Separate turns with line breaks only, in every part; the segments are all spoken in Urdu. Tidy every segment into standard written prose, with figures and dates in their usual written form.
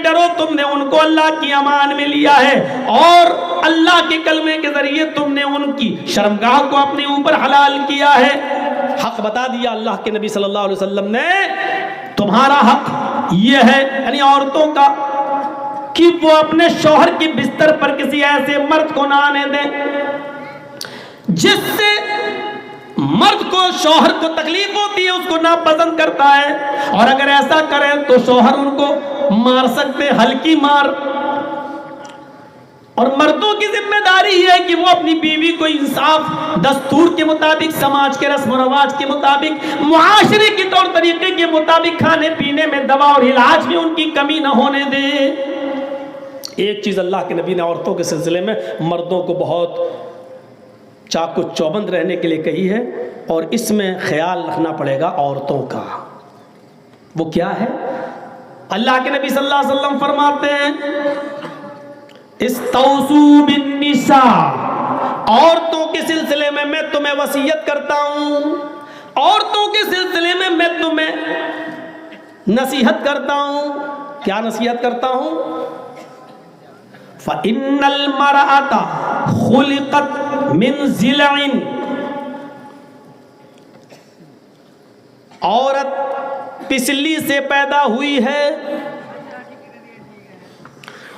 ڈرو تم نے ان کو اللہ کی امان میں لیا ہے اور اللہ کے کلمے کے ذریعے تم نے ان کی شرمگاہ کو اپنے اوپر حلال کیا ہے. حق بتا دیا اللہ کے نبی صلی اللہ علیہ وسلم نے. تمہارا حق یہ ہے یعنی عورتوں کا کہ وہ اپنے شوہر کی بستر پر کسی ایسے مرد کو نہ آنے دیں جس سے مرد کو شوہر کو تکلیف ہوتی ہے, اس کو ناپسند کرتا ہے, اور اگر ایسا کرے تو شوہر ان کو مار سکتے, ہلکی مار. اور مردوں کی ذمہ داری ہے کہ وہ اپنی بیوی کو انصاف, دستور کے مطابق, سماج کے رسم و رواج کے مطابق, معاشرے کے طور طریقے کے مطابق کھانے پینے میں, دوا اور علاج میں ان کی کمی نہ ہونے دے. ایک چیز اللہ کے نبی نے عورتوں کے سلسلے میں مردوں کو بہت چاق و چوبند رہنے کے لیے کہی ہے, اور اس میں خیال رکھنا پڑے گا عورتوں کا. وہ کیا ہے؟ اللہ کے نبی صلی اللہ علیہ وسلم فرماتے ہیں استوصوا بالنساء, عورتوں کے سلسلے میں میں تمہیں وصیت کرتا ہوں, عورتوں کے سلسلے میں میں تمہیں نصیحت کرتا ہوں. کیا نصیحت کرتا ہوں؟ فَإِنَّ الْمَرْأَةَ خُلِقَتْ مِنْ ضِلْعٍ, عورت پسلی سے پیدا ہوئی ہے.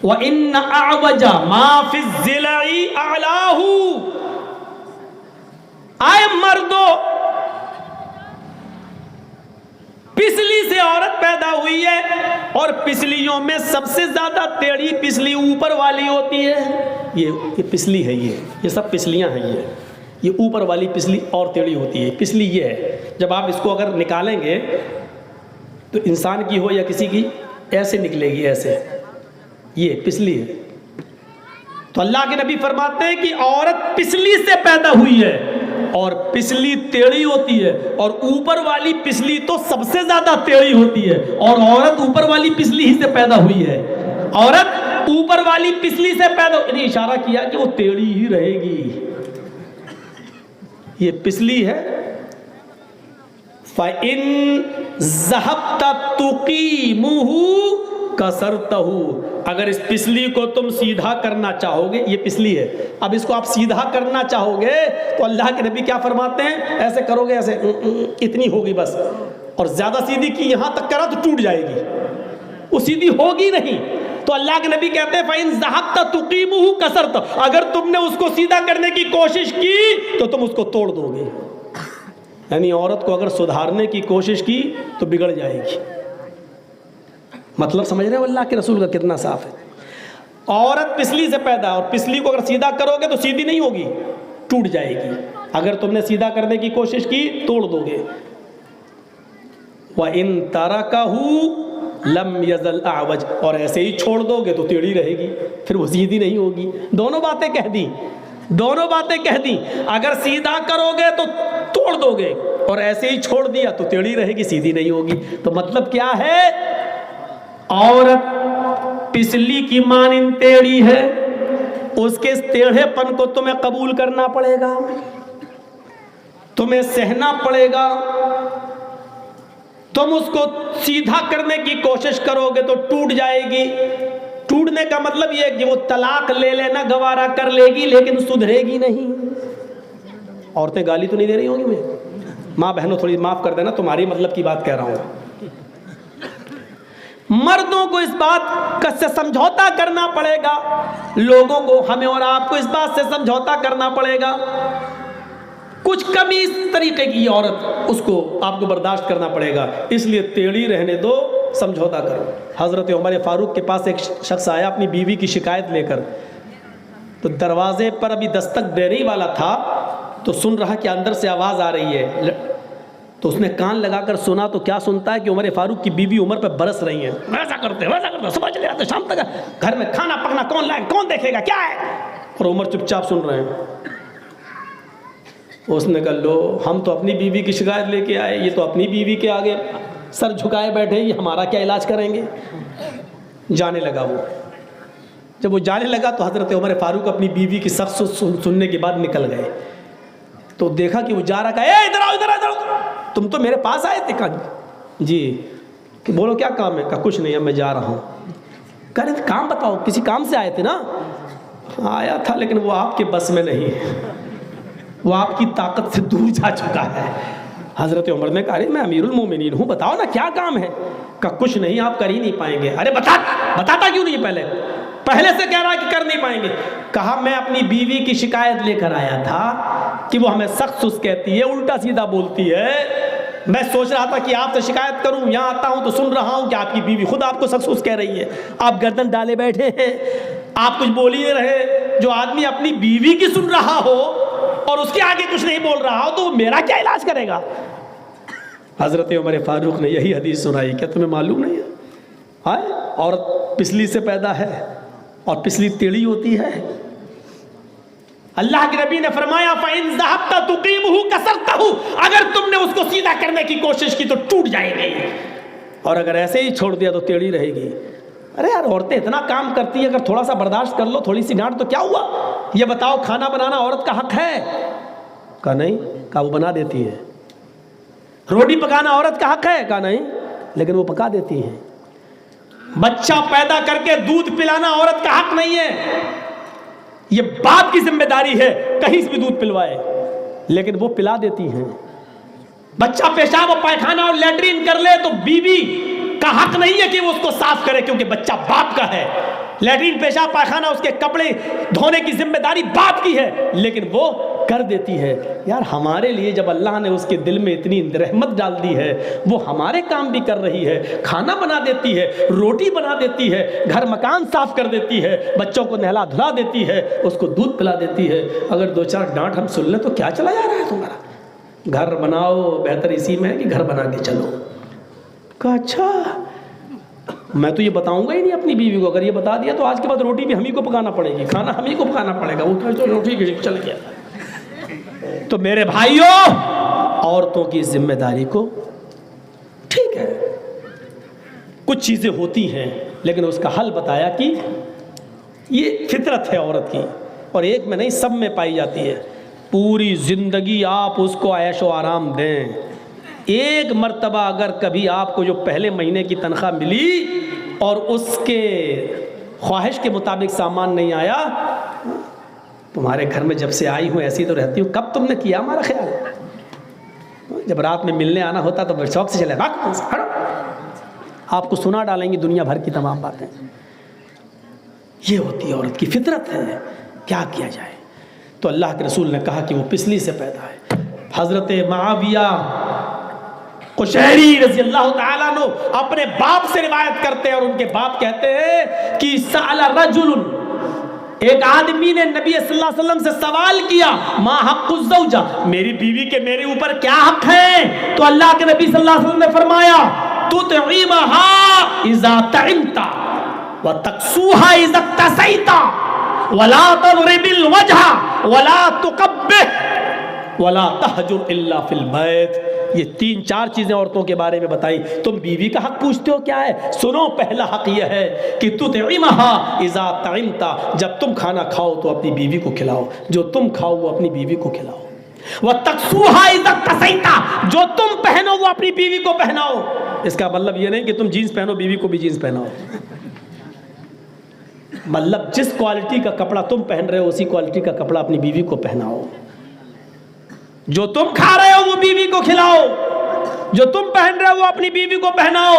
وَإِنَّ أَعْوَجَ مَا فِي الضِّلْعِ أَعْلَاهُ, آئے مردو, پسلی سے عورت پیدا ہوئی ہے, اور پسلیوں میں سب سے زیادہ ٹیڑھی پسلی اوپر والی ہوتی ہے. یہ پسلی ہے, یہ سب پسلیاں ہیں. یہ اوپر والی پسلی اور ٹیڑھی ہوتی ہے. پسلی یہ ہے, جب آپ اس کو اگر نکالیں گے تو انسان کی ہو یا کسی کی, ایسے نکلے گی, ایسے. یہ پسلی ہے. تو اللہ کے نبی فرماتے ہیں کہ عورت پسلی سے پیدا ہوئی ہے, اور پسلی ٹیڑھی ہوتی ہے, اور اوپر والی پسلی تو سب سے زیادہ ٹیڑھی ہوتی ہے, اور عورت اوپر والی پسلی ہی سے پیدا ہوئی ہے. عورت اوپر والی پسلی سے پیدا, یعنی اشارہ کیا کہ وہ ٹیڑھی ہی رہے گی. یہ پسلی ہے. فَإِن ذَهَبْتَ تُقِيمُهُ کسرتہو, اگر اس پسلی کو تم سیدھا کرنا چاہو گے, یہ پسلی ہے, اب اس کو آپ سیدھا کرنا چاہو گے تو اللہ کے نبی کیا فرماتے ہیں, ایسے کرو گے, ایسے اتنی ہوگی بس, اور زیادہ سیدھی کی یہاں تک کرا تو ٹوٹ جائے گی, وہ سیدھی ہوگی نہیں. تو اللہ کے نبی کہتے ہیں فَإِن ذَهَبْتَ تُقِيمُهُ كَسَرْتَ, اگر تم نے اس کو سیدھا کرنے کی کوشش کی تو تم اس کو توڑ دو گے. یعنی عورت کو اگر سدھارنے کی کوشش کی تو بگڑ جائے گی. مطلب سمجھ رہے ہو اللہ کے رسول کا کتنا صاف ہے. عورت پسلی سے پیدا, اور پسلی کو اگر سیدھا کرو گے تو سیدھی نہیں ہوگی, ٹوٹ جائے گی. اگر تم نے سیدھا کرنے کی کوشش کی توڑ دو گے. وَإِن تَرَكَهُ لَمْ يَزَلْ أَعْوَجَ, اور ایسے ہی چھوڑ دو گے تو ٹیڑھی رہے گی, پھر وہ سیدھی نہیں ہوگی. دونوں باتیں کہہ دی, دونوں باتیں کہہ دی. اگر سیدھا کرو گے تو توڑ دو گے, اور ایسے ہی چھوڑ دیا تو ٹیڑھی رہے گی, سیدھی نہیں ہوگی. تو مطلب کیا ہے, عورت پسلی کی مانند ٹیڑھی ہے, اس کے ٹیڑھے پن کو تمہیں قبول کرنا پڑے گا, تمہیں سہنا پڑے گا. تم اس کو سیدھا کرنے کی کوشش کرو گے تو ٹوٹ جائے گی. ٹوٹنے کا مطلب یہ ہے کہ وہ طلاق لے لینا گوارا کر لے گی لیکن سدھرے گی نہیں. عورتیں گالی تو نہیں دے رہی ہوں گی, میں ماں بہنوں تھوڑی معاف کر دینا, تمہاری مطلب کی بات کہہ رہا ہوں. مردوں کو اس بات سے سمجھوتا کرنا پڑے گا, لوگوں کو, ہمیں اور آپ کو اس بات سے سمجھوتا کرنا پڑے گا. کچھ کمی اس طریقے کی عورت, اس کو آپ کو برداشت کرنا پڑے گا, اس لیے ٹیڑھی رہنے دو, سمجھوتا کرو. حضرت عمر فاروق کے پاس ایک شخص آیا اپنی بیوی کی شکایت لے کر, تو دروازے پر ابھی دستک دینے ہی والا تھا تو سن رہا کہ اندر سے آواز آ رہی ہے, تو اس نے کان لگا کر سنا تو کیا سنتا ہے کہ عمر فاروق کی بیوی عمر پہ برس رہی ہیں, ویسا کرتے صبح چلے جاتے شام تک, گھر میں کھانا پکنا کون لائے, کون دیکھے گا, کیا ہے. اور عمر چپ چاپ سن رہے ہیں. اس نے کہا لو, ہم تو اپنی بیوی کی شکایت لے کے آئے, یہ تو اپنی بیوی کے آگے سر جھکائے بیٹھے, یہ ہمارا کیا علاج کریں گے. جانے لگا وہ. جب وہ جانے لگا تو حضرت عمر فاروق اپنی بیوی کی سخت سننے کے بعد نکل گئے. تو دیکھا کہ وہ جا رہا, کہا اے ادھر آؤ, ادھر آؤ, تم تو میرے پاس آئے تھے. کہا جی, کہ بولو کیا کام ہے. کہا کچھ نہیں, اب میں جا رہا ہوں. کہہ رہے تھے کام بتاؤ، کسی کام سے آئے تھے نا؟ آیا تھا لیکن وہ آپ کے بس میں نہیں ہے، وہ آپ کی طاقت سے دور جا چکا ہے۔ حضرت عمر نے کہا میں امیر المومنین ہوں، بتاؤ نا کیا کام ہے؟ کہا کچھ نہیں، آپ کر ہی نہیں پائیں گے۔ ارے بتاتا کیوں نہیں؟ پہلے سے کہہ رہا کہ کر نہیں پائیں گے۔ کہا میں اپنی بیوی کی شکایت لے کر آیا تھا کہ وہ ہمیں سخت سست کہتی ہے، الٹا سیدھا بولتی ہے۔ میں سوچ رہا تھا کہ آپ سے شکایت کروں، یہاں آتا ہوں تو سن رہا ہوں کہ آپ کی بیوی خود آپ کو سخت سست کہہ رہی ہے، آپ گردن ڈالے بیٹھے ہیں، آپ کچھ بول ہی نہیں رہے۔ جو آدمی اپنی بیوی کی سن رہا ہو اور اس کے آگے کچھ نہیں بول رہا ہو تو وہ میرا کیا علاج کرے گا؟ حضرت عمر فاروق نے یہی حدیث سنائی، کیا تمہیں معلوم نہیں ہے عورت پسلی سے پیدا ہے اور پسلی ٹیڑھی ہوتی ہے؟ اللہ کے نبی نے فرمایا فَإِن ذَهَبْتَ تُقِيمُهُ كَسَرْتَهُ، اگر تم نے اس کو سیدھا کرنے کی کوشش کی تو ٹوٹ جائے گی، اور اگر ایسے ہی چھوڑ دیا تو ٹیڑھی رہے گی۔ ارے یار عورتیں اتنا کام کرتی ہیں، اگر تھوڑا سا برداشت کر لو، تھوڑی سی ڈانٹ تو کیا ہوا؟ یہ بتاؤ کھانا بنانا عورت کا حق ہے؟ کہا نہیں۔ کہا وہ بنا دیتی ہے۔ روٹی پکانا عورت کا حق ہے؟ کہا نہیں، لیکن وہ پکا دیتی ہیں۔ بچہ پیدا کر کے دودھ پلانا عورت کا حق نہیں ہے، یہ باپ کی ذمہ داری ہے کہیں سے بھی دودھ پلوائے، لیکن وہ پلا دیتی ہیں۔ بچہ پیشاب و پائخانہ اور لیٹرین کر لے تو بیوی کا حق نہیں ہے کہ وہ اس کو صاف کرے، کیونکہ بچہ باپ کا ہے۔ لیٹرین پیشاب پائخانہ اس کے کپڑے دھونے کی ذمہ داری باپ کی ہے، لیکن وہ کر دیتی ہے۔ یار ہمارے لیے جب اللہ نے اس کے دل میں اتنی رحمت ڈال دی ہے، وہ ہمارے کام بھی کر رہی ہے، کھانا بنا دیتی ہے، روٹی بنا دیتی ہے، گھر مکان صاف کر دیتی ہے، بچوں کو نہلا دھلا دیتی ہے، اس کو دودھ پلا دیتی ہے۔ اگر دو چار ڈانٹ ہم سن لیں تو کیا چلا جا رہا ہے تمہارا؟ گھر بناؤ، بہتر اسی میں ہے کہ گھر بنا کے چلو۔ کہا اچھا میں تو یہ بتاؤں گا ہی نہیں اپنی بیوی کو، اگر یہ بتا دیا تو آج کے بعد روٹی بھی ہم ہی کو پکانا پڑے گی، کھانا ہم ہی کو پکانا پڑے گا۔ وہ چلو ٹھیک ہے چل گیا۔ تو میرے بھائیوں عورتوں کی ذمہ داری کو ٹھیک ہے کچھ چیزیں ہوتی ہیں، لیکن اس کا حل بتایا کہ یہ فطرت ہے عورت کی، اور ایک میں نہیں سب میں پائی جاتی ہے۔ پوری زندگی آپ اس کو عیش و آرام دیں، ایک مرتبہ اگر کبھی آپ کو جو پہلے مہینے کی تنخواہ ملی اور اس کے خواہش کے مطابق سامان نہیں آیا، تمہارے گھر میں جب سے آئی ہوں ایسی تو رہتی ہوں، کب تم نے کیا ہمارا خیال؟ جب رات میں ملنے آنا ہوتا تو شوق سے چلے آپ کو سنا ڈالیں گی دنیا بھر کی تمام باتیں۔ یہ ہوتی ہے عورت کی فطرت ہے، کیا کیا جائے؟ تو اللہ کے رسول نے کہا کہ وہ پسلی سے پیدا ہے۔ حضرت معاویہ قشیری رضی اللہ تعالیٰ عنہ اپنے باپ سے روایت کرتے ہیں، اور ان کے باپ کہتے ہیں کہ سأل رجل، ایک آدمی نے نبی صلی اللہ علیہ وسلم سے سوال کیا، ما حق الزوجہ، میری بیوی کے میرے اوپر کیا حق ہے؟ تو اللہ کے نبی صلی اللہ علیہ وسلم نے فرمایا تطعمها اذا طعمت وتكسوها اذا اكتسيت ولا تضرب الوجه ولا تقبح ولا تهجر الا في البيت۔ یہ تین چار چیزیں عورتوں کے بارے میں بتائی۔ تم بیوی کا حق پوچھتے ہو کیا ہے؟ سنو، پہلا حق یہ ہے کہ تطعمها اذا طعمت، جب تم کھانا کھاؤ تو اپنی بیوی کو کھلاؤ، جو تم کھاؤ وہ اپنی بیوی کو کھلاؤ۔ وَتَكْسُوهَا إِذَا اكْتَسَيْتَ، جو تم پہنو وہ اپنی بیوی کو پہناؤ۔ اس کا مطلب یہ نہیں کہ تم جینز پہنو بیوی کو بھی جینز پہناؤ، مطلب جس کوالٹی کا کپڑا تم پہن رہے ہو اسی کوالٹی کا کپڑا اپنی بیوی کو پہناؤ، جو تم کھا رہے ہو وہ بیوی کو کھلاؤ، جو تم پہن رہے ہو وہ اپنی بیوی کو پہناؤ۔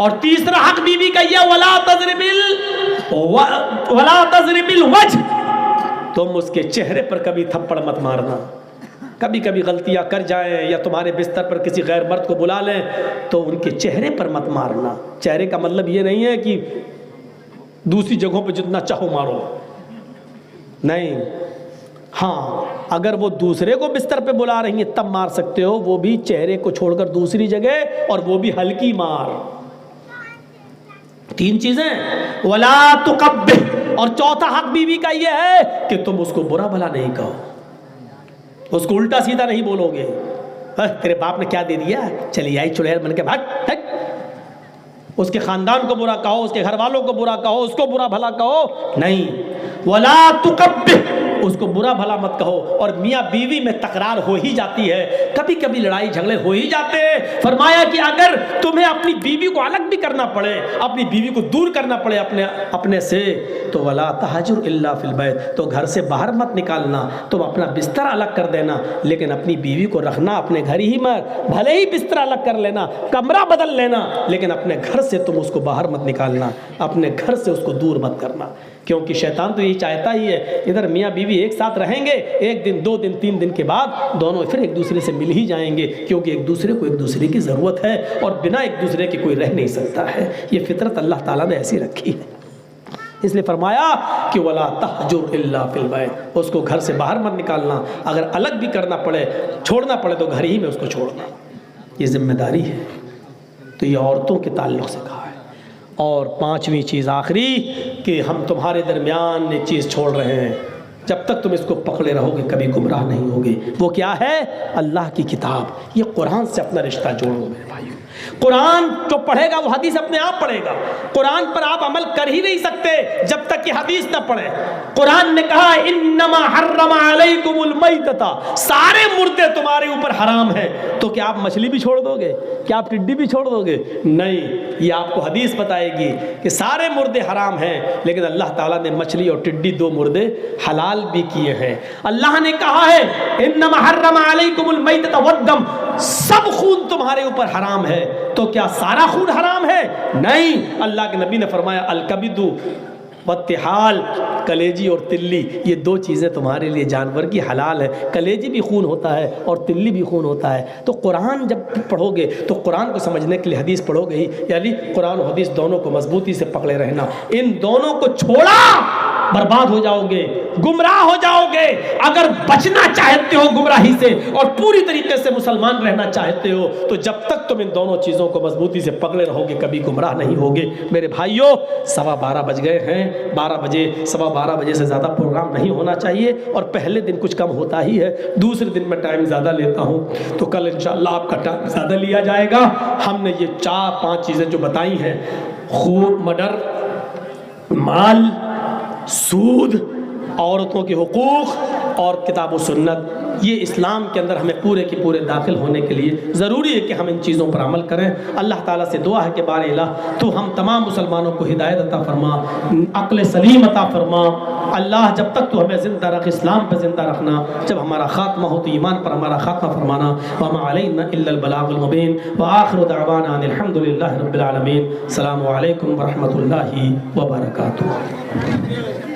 اور تیسرا حق بیوی کا یہ وَلَا تَضْرِبِ الْوَجْهِ، تم اس کے چہرے پر کبھی تھپڑ مت مارنا۔ کبھی کبھی غلطیاں کر جائیں یا تمہارے بستر پر کسی غیر مرد کو بلا لیں تو ان کے چہرے پر مت مارنا۔ چہرے کا مطلب یہ نہیں ہے کہ دوسری جگہوں پہ جتنا چاہو مارو، نہیں، ہاں اگر وہ دوسرے کو بستر پہ بلا رہی ہیں تب مار سکتے ہو، وہ بھی چہرے کو چھوڑ کر دوسری جگہ، اور وہ بھی ہلکی مار۔ تین چیزیں، ولا تقبح، اور چوتھا حق بیوی کا یہ ہے کہ تم اس کو برا بھلا نہیں کہو، اس کو الٹا سیدھا نہیں بولو گے، تیرے باپ نے کیا دے دیا، چلی آئی چڑیل بن کے بھٹ، اس کے خاندان کو برا کہو، اس کے گھر والوں کو برا کہو، اس کو برا بھلا کہو، نہیں۔ ولا تقبح، اس کو برا بھلا مت کہو. اور میاں بیوی میں تکرار ہو ہی جاتی ہے, کبھی کبھی لڑائی جھگڑے ہو ہی جاتے ہیں. فرمایا کہ اگر تمہیں اپنی بیوی کو الگ بھی کرنا پڑے, اپنی بیوی کو دور کرنا پڑے اپنے سے, تو ولا تہجر الا فی البیت, تو گھر سے باہر مت نکالنا, تم اپنا بستر الگ کر دینا, لیکن اپنی بیوی کو رکھنا اپنے گھر ہی میں, بھلے ہی بستر الگ کر لینا, کمرہ بدل لینا, لیکن اپنے گھر سے تم اس کو باہر مت نکالنا, اپنے گھر سے اس کو دور مت کرنا. کیونکہ شیطان تو یہی چاہتا ہی ہے, ادھر میاں بیوی ایک ساتھ رہیں گے, ایک دن 2 دن 3 دن کے بعد دونوں پھر ایک دوسرے سے مل ہی جائیں گے, کیونکہ ایک دوسرے کو ایک دوسرے کی ضرورت ہے, اور بنا ایک دوسرے کے کوئی رہ نہیں سکتا ہے. یہ فطرت اللہ تعالیٰ نے ایسی رکھی ہے. اس لیے فرمایا کہ ولا تہجر الا فی البیت, اس کو گھر سے باہر مت نکالنا, اگر الگ بھی کرنا پڑے, چھوڑنا پڑے تو گھر ہی میں اس کو چھوڑنا. یہ ذمہ داری ہے. تو یہ عورتوں کے تعلق سے کہا ہے. اور 5ویں چیز آخری, کہ ہم تمہارے درمیان ایک چیز چھوڑ رہے ہیں, جب تک تم اس کو پکڑے رہو گے کبھی گمراہ نہیں ہوگے. وہ کیا ہے؟ اللہ کی کتاب. یہ قرآن سے اپنا رشتہ جوڑو میرے بھائیو. قرآن جو پڑھے گا وہ حدیث اپنے آپ پڑھے گا. قرآن پر آپ عمل کر ہی نہیں سکتے جب تک کہ حدیث نہ پڑھے. قرآن نے کہا انما حرم علیکم المیتۃ, سارے مردے تمہارے اوپر حرام ہیں. تو کیا آپ مچھلی بھی چھوڑ دو گے؟ کیا آپ ٹڈی بھی چھوڑ دو گے؟ نہیں, یہ آپ کو حدیث بتائے گی کہ سارے مردے حرام ہیں, لیکن اللہ تعالیٰ نے مچھلی اور ٹڈی 2 مردے حلال بھی کیے ہیں. اللہ نے کہا ہے انما حرم علیکم المیتۃ والدم, سب خون تمہارے اوپر حرام ہے. تو کیا سارا خون حرام ہے؟ نہیں. اللہ کے نبی نے فرمایا الکبد والطحال, کلیجی اور تلی, یہ 2 چیزیں تمہارے لیے جانور کی حلال ہے. کلیجی بھی خون ہوتا ہے اور تلی بھی خون ہوتا ہے. تو قرآن جب پڑھو گے تو قرآن کو سمجھنے کے لیے حدیث پڑھو گے ہی, یعنی قرآن و حدیث دونوں کو مضبوطی سے پکڑے رہنا. ان دونوں کو چھوڑا برباد ہو جاؤ گے, گمراہ ہو جاؤ گے. اگر بچنا چاہتے ہو گمراہی سے اور پوری طریقے سے مسلمان رہنا چاہتے ہو, تو جب تک تم ان دونوں چیزوں کو مضبوطی سے پکڑے رہو گے کبھی گمراہ نہیں ہوگے. میرے بھائیوں, 12:15 بج گئے ہیں. 12 بجے 12:15 بجے سے زیادہ پروگرام نہیں ہونا چاہیے, اور پہلے دن کچھ کم ہوتا ہی ہے, دوسرے دن میں ٹائم زیادہ لیتا ہوں, تو کل انشاءاللہ آپ کا ٹائم زیادہ لیا جائے گا. ہم نے یہ 4-5 چیزیں جو بتائی ہیں, خوب مڈر, مال, سود, عورتوں کے حقوق اور کتاب و سنت, یہ اسلام کے اندر ہمیں پورے کے پورے داخل ہونے کے لیے ضروری ہے کہ ہم ان چیزوں پر عمل کریں. اللہ تعالیٰ سے دعا ہے کہ بار الہ تو ہم تمام مسلمانوں کو ہدایت عطا فرما, عقل سلیم عطا فرما. اللہ جب تک تو ہمیں زندہ رکھ, اسلام پہ زندہ رکھنا, جب ہمارا خاتمہ ہو تو ایمان پر ہمارا خاتمہ فرمانا. وما علینا الا البلاغ المبین, وآخر دعوانا ان الحمد للہ رب العالمین. السلام علیکم ورحمۃ اللہ وبرکاتہ.